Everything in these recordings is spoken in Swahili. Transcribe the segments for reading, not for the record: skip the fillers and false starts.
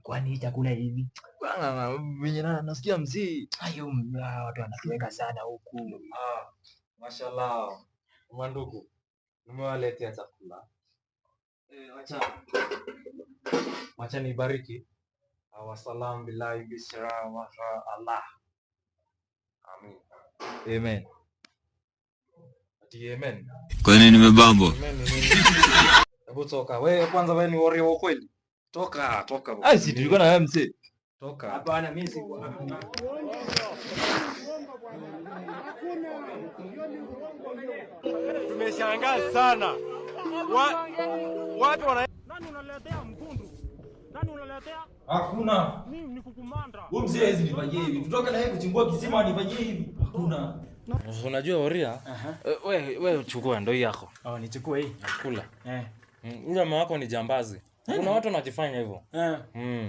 Kwani chakula hivi? Bwana venye nasikia mzee. Hayo watu wanatuweka sana huku. Mashallah. Mandugu. Nimewaletea chakula. Wacha nibariki. Wasalam billahi bisra wa Allah. Amin. Amen. Ati amen. Kwani nimebambo? Hebu toka. Wewe kwanza wewe ni warrior wa kweli. Toka. Si tulikuwa na wewe mzee. Toka. Hapana mimi si. Tumeshangaa sana. Watu wana nani unaletea mkundu? Nani unaletea? Hakuna. Mimi ni kukumanda. Wewe mzee hizi nifanyie hivi. Tutoke na yeye kuchimbua kisima nifanyie hivi. Hakuna. Unajua Oria? Wewe chukua ndio yako. Nichukue hii. Kula. Ule mama wako ni jambazi. Kuna watu wanajifanya hivyo.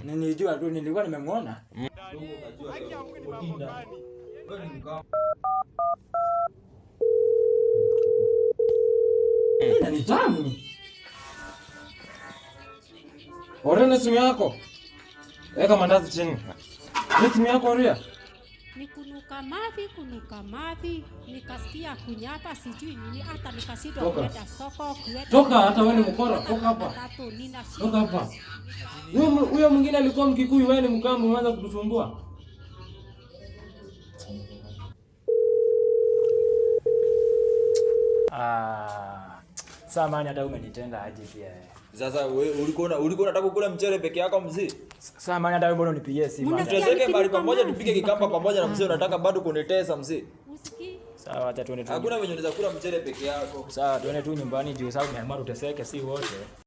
Nilijua tu nilikuwa nimemuona. Ni tamu. Oria na simu yako. Weka mandazi chini. Ni simu yako Oria? Ni kunuka mavi, nikasikia kunyata sijui nini hata nikashindwa kwenda soko kuweka. Toka hata wewe ni mkora, toka hapa. Toka hapa. Huyo mwingine alikuwa Mkikuyu, wewe ni Mkamba unaanza kutusumbua. Samani hata umenitenda aje pia. Sasa wewe ulikuwa unataka kula mchele peke yako mzee? Samani hata wewe mbona unipigie simu? Tuteseke bali pamoja tupige kikamba pamoja na mzee unataka bado kunitesa mzee. Usikii? Sawa acha tuende tu. Hakuna venye unaweza kula mchele peke yako. Sawa tuende tu nyumbani juu sababu niamua tuteseke si wote.